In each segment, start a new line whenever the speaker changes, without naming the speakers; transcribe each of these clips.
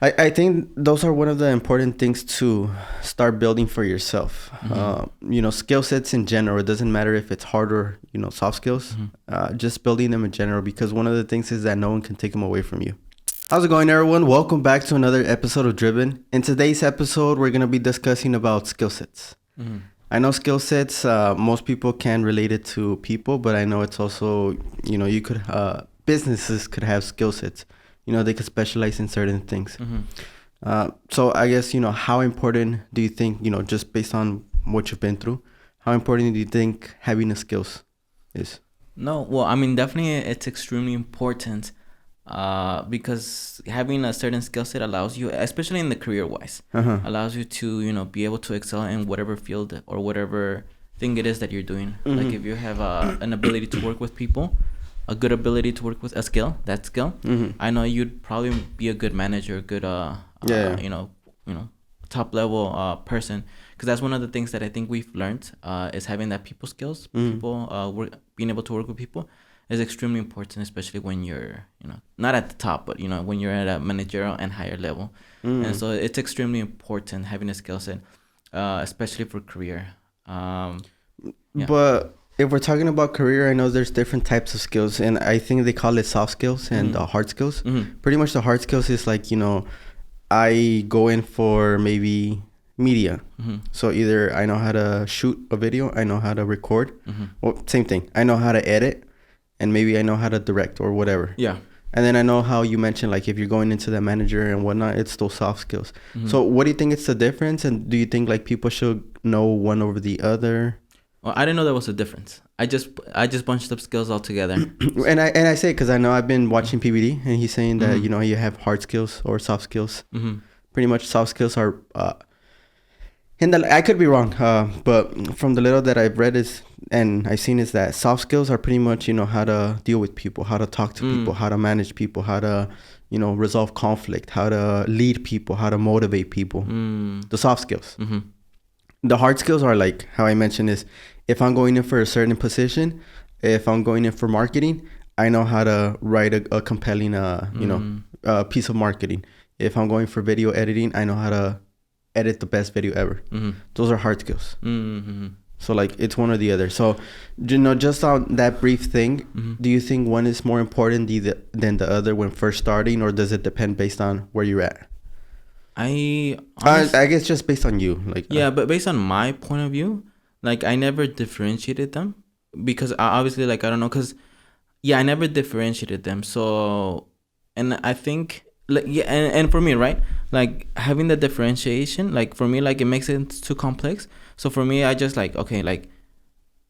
I think those are one of the important things to start building for yourself. Skill sets in general. It doesn't matter if it's hard or, soft skills. Just building them in general, because one of the things is that no one can take them away from you. How's it going, everyone? Welcome back to another episode of Driven. In today's episode, we're going to be discussing about skill sets. I know skill sets, most people can relate it to people, but I know it's also, you could, businesses could have skill sets. They could specialize in certain things. So I guess, how important do you think, just based on what you've been through, how important do you think having the skills is?
No, well, I mean, definitely it's extremely important because having a certain skill set allows you, especially in the career-wise, allows you to, be able to excel in whatever field or whatever thing it is that you're doing. Like if you have an ability to work with people, a good ability to work with a skill, that skill, I know you'd probably be a good manager, a good, top level person, because that's one of the things that I think we've learned is having that people skills, being able to work with people is extremely important, especially when you're, not at the top, but when you're at a managerial and higher level, and so it's extremely important having a skill set, especially for career.
But if we're talking about career, I know there's different types of skills, and I think they call it soft skills and hard skills. Pretty much the hard skills is like, I go in for maybe media. So either I know how to shoot a video, I know how to record. Well, same thing. I know how to edit, and maybe I know how to direct or whatever.
Yeah.
And then I know how you mentioned, like, if you're going into the manager and whatnot, it's those soft skills. So what do you think is the difference? And do you think, like, people should know one over the other?
Well, I didn't know there was a difference. I just bunched up skills all together.
And I say, because I know I've been watching PBD, and he's saying that, you have hard skills or soft skills. Pretty much soft skills are, I could be wrong, but from the little that I've read and I've seen is that soft skills are pretty much, how to deal with people, how to talk to people, how to manage people, how to, resolve conflict, how to lead people, how to motivate people. The soft skills. The hard skills are like how I mentioned is if I'm going in for a certain position, if I'm going in for marketing, I know how to write a compelling, piece of marketing. If I'm going for video editing, I know how to edit the best video ever. Those are hard skills. So like it's one or the other. So, just on that brief thing, do you think one is more important than the other when first starting, or does it depend based on where you're at? I guess just based on you, like
but based on my point of view, like I never differentiated them because obviously, like I don't know, because I never differentiated them. So, and I think like and for me, right, like having the differentiation, like for me, like it makes it too complex. So for me, I just like okay, like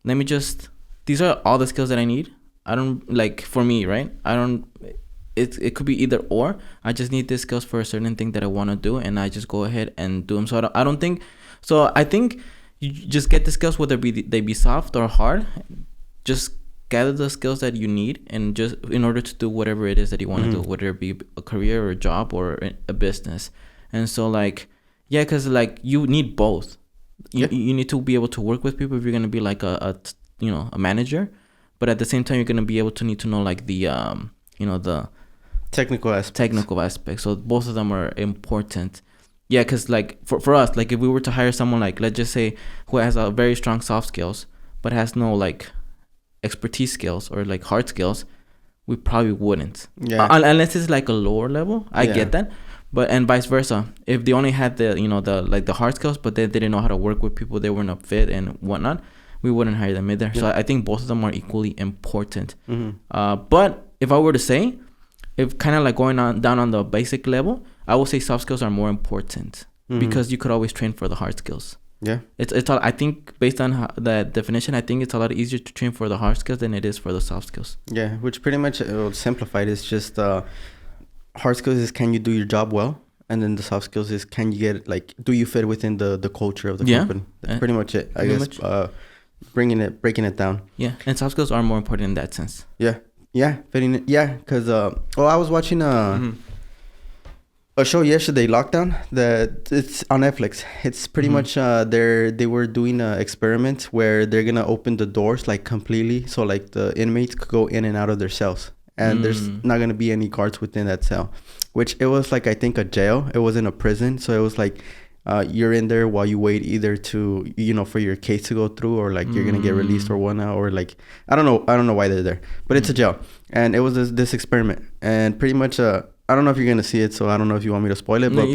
let me just these are all the skills that I need. I don't like for me, right? I don't. It could be either or. I just need these skills for a certain thing that I want to do, and I just go ahead and do them. So I don't think. So I think you just get the skills, whether they be soft or hard. Just gather the skills that you need, and just in order to do whatever it is that you want to do, whether it be a career or a job or a business. And so like because like you need both. You need to be able to work with people if you're gonna be like a manager, but at the same time you're gonna be able to need to know like the the
technical aspects.
So both of them are important. Because like for us, like if we were to hire someone like let's just say who has a very strong soft skills but has no like expertise skills or like hard skills, we probably wouldn't. Unless it's like a lower level. I get that. But and vice versa. If they only had the the hard skills but they didn't know how to work with people, they weren't a fit and whatnot, we wouldn't hire them either. So I think both of them are equally important. But if I were to say, if kind of like going on down on the basic level, I would say soft skills are more important because you could always train for the hard skills. It's all, I think based on that definition, I think it's a lot easier to train for the hard skills than it is for the soft skills.
Which pretty much simplified is just hard skills is can you do your job well, and then the soft skills is can you get like do you fit within the culture of the company. That's pretty much it, I guess. Breaking it down.
And soft skills are more important in that sense.
Fitting it. Because I was watching a show yesterday, Lockdown, that it's on Netflix. It's pretty much they were doing an experiment where they're gonna open the doors like completely, so like the inmates could go in and out of their cells. and there's not gonna be any guards within that cell, which it was like I think a jail. It wasn't a prison, so it was like you're in there while you wait either to for your case to go through, or like you're gonna get released or whatnot, or like I don't know why they're there, but it's a jail, and it was this experiment, and pretty much I don't know if you're gonna see it, so I don't know if you want me to spoil it, but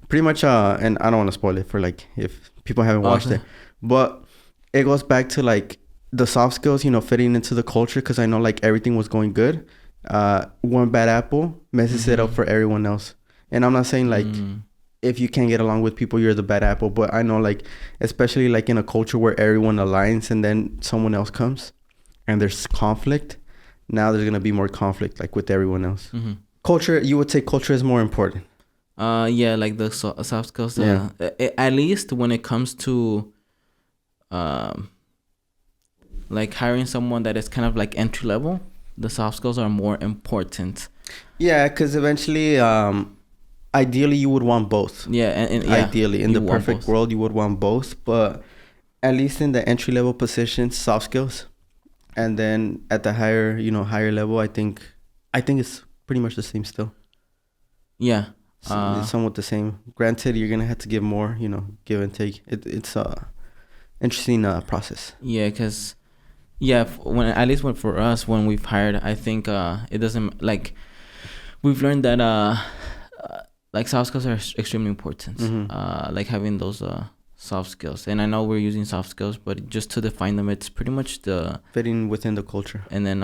pretty much and I don't want to spoil it for like if people haven't watched it, but it goes back to like the soft skills, fitting into the culture, because I know like everything was going good. One bad apple messes it up for everyone else, and I'm not saying like if you can't get along with people, you're the bad apple, but I know like especially like in a culture where everyone aligns and then someone else comes and there's conflict, now there's gonna be more conflict like with everyone else. Culture, you would say culture is more important.
Yeah, like the soft skills. At least when it comes to, like hiring someone that is kind of like entry level, the soft skills are more important.
Yeah, because eventually, ideally, you would want both.
Yeah, and
ideally, in the perfect world, you would want both. But at least in the entry level positions, soft skills, and then at the higher level, I think it's pretty much the same still.
Yeah.
It's somewhat the same. Granted, you're gonna have to give more, give and take. It's a interesting process.
Yeah, because for us when we've hired, I think it doesn't like we've learned that like soft skills are extremely important. Like having those soft skills, and I know we're using soft skills, but just to define them, it's pretty much the
fitting within the culture,
and then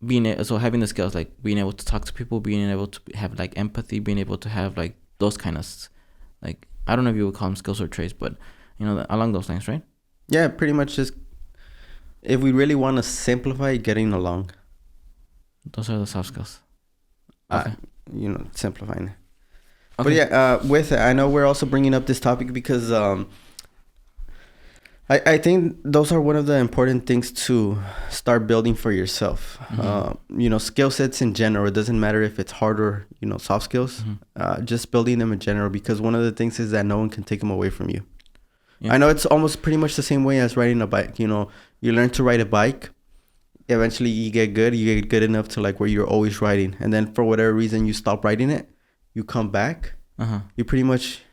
having the skills like being able to talk to people, being able to have like empathy, being able to have like those kind of like, I don't know if you would call them skills or traits, but along those lines, right?
Yeah, pretty much just if we really want to simplify, getting along.
Those are the soft skills. Okay.
Simplifying it.
Okay.
But yeah, with it, I know we're also bringing up this topic because I think those are one of the important things to start building for yourself. Skill sets in general. It doesn't matter if it's hard or, soft skills. Just building them in general, because one of the things is that no one can take them away from you. Yeah. I know it's almost pretty much the same way as riding a bike. You learn to ride a bike. Eventually you get good. You get good enough to like where you're always riding. And then for whatever reason, you stop riding it. You come back.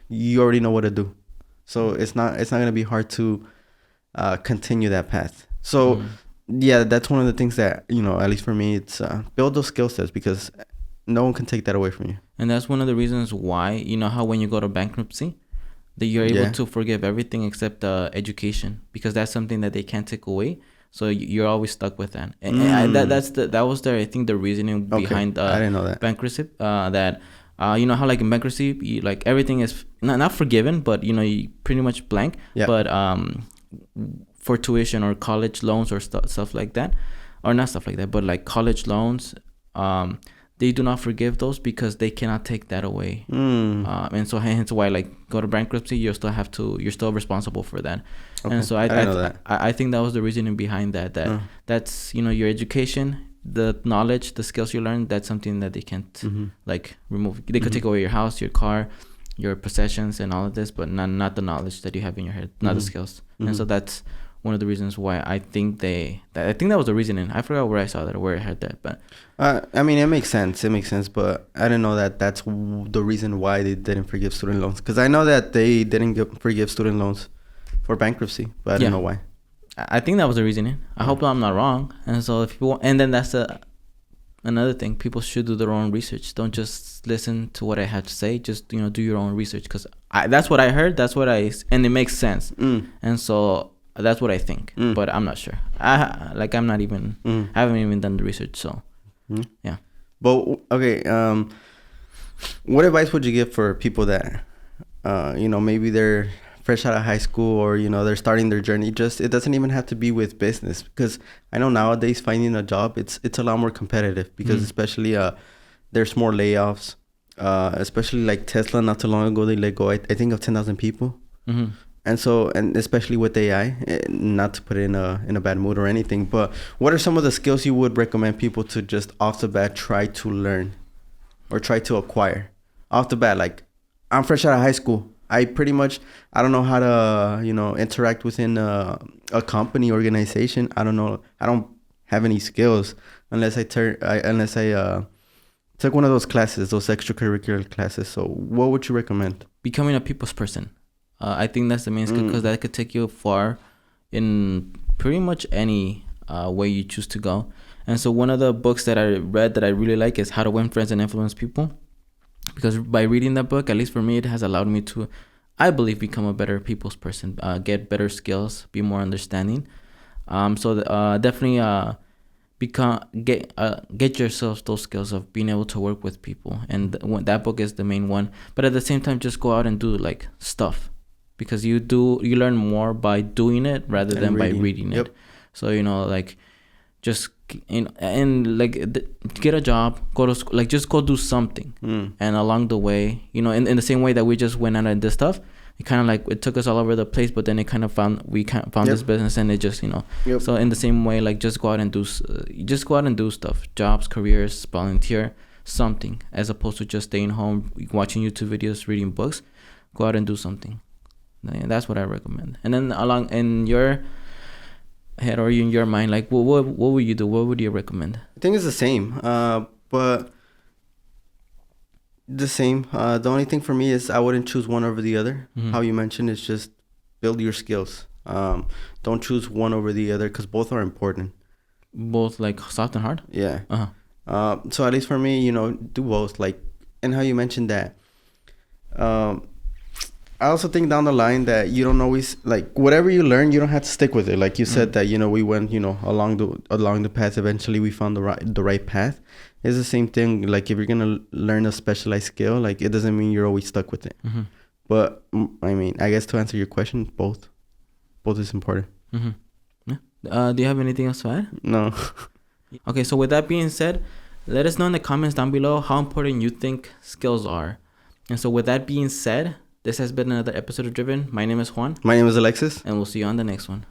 You already know what to do. So it's not going to be hard to continue that path. So yeah, that's one of the things that at least for me, it's build those skill sets, because no one can take that away from you.
And that's one of the reasons why how when you go to bankruptcy, that you're able to forgive everything except education, because that's something that they can't take away. So you're always stuck with that. And that was I think the reasoning behind
I didn't know that.
Bankruptcy. That how like in bankruptcy, like everything is not forgiven, but you pretty much blank. Yeah. But for tuition or college loans or stuff like that, or not stuff like that, but like college loans, they do not forgive those because they cannot take that away. And so hence why, like, go to bankruptcy, you're still responsible for that. Okay. And so I think that was the reasoning behind that. That's your education, the knowledge, the skills you learn. That's something that they can't like remove. They could take away your house, your car, your possessions, and all of this, but not the knowledge that you have in your head, not the skills. And so that's one of the reasons why I think that was the reasoning. I forgot where I saw that or where I heard that, but
I mean, it makes sense, but I didn't know that that's the reason why they didn't forgive student loans, because I know that they didn't forgive student loans for bankruptcy, but I don't know why.
I think that was the reasoning. I hope I'm not wrong. And so if people, and then that's another thing, people should do their own research. Don't just listen to what I have to say. Just do your own research, because that's what I heard. And it makes sense. And so that's what I think, but I'm not sure. I haven't even done the research, so yeah.
But okay, what advice would you give for people that maybe they're fresh out of high school, or they're starting their journey? It doesn't even have to be with business, because I know nowadays finding a job, it's a lot more competitive, because especially there's more layoffs, especially like Tesla not too long ago, they let go I think of 10,000 people. And especially with AI, not to put it in a bad mood or anything, but what are some of the skills you would recommend people to just off the bat try to learn or try to acquire off the bat? Like, I'm fresh out of high school. I don't know how to, interact within a company organization. I don't know. I don't have any skills. unless I took one of those classes, those extracurricular classes. So what would you recommend?
Becoming a people's person. I think that's the main skill, because that could take you far in pretty much any way you choose to go. And so one of the books that I read that I really like is How to Win Friends and Influence People, because by reading that book, at least for me, it has allowed me to, I believe, become a better people's person, get better skills, be more understanding. Definitely get yourself those skills of being able to work with people, and that book is the main one. But at the same time, just go out and do like stuff, because you learn more by doing it rather than by reading it. So like just get a job, go to school, like just go do something. And along the way, in the same way that we just went out and did stuff, it kind of like it took us all over the place, but then it kind of found this business, and it just so in the same way, like just go out and do stuff, jobs, careers, volunteer, something, as opposed to just staying home watching YouTube videos, reading books. Go out and do something. That's what I recommend. And then along in your head or in your mind, like what would you do? What would you recommend?
I think it's the same, but the same. The only thing for me is I wouldn't choose one over the other. How you mentioned is just build your skills. Don't choose one over the other, because both are important.
Both like soft and hard?
Yeah. So at least for me, do both. Like, and how you mentioned that. I also think down the line that you don't always, like, whatever you learn, you don't have to stick with it. Like you said that, we went, along the path. Eventually we found the right path. It's the same thing. Like if you're going to learn a specialized skill, like it doesn't mean you're always stuck with it. But I mean, I guess to answer your question, both is important.
Yeah. Do you have anything else to add?
No.
Okay. So with that being said, let us know in the comments down below how important you think skills are. And so with that being said, this has been another episode of Driven. My name is Juan.
My name is Alexis.
And we'll see you on the next one.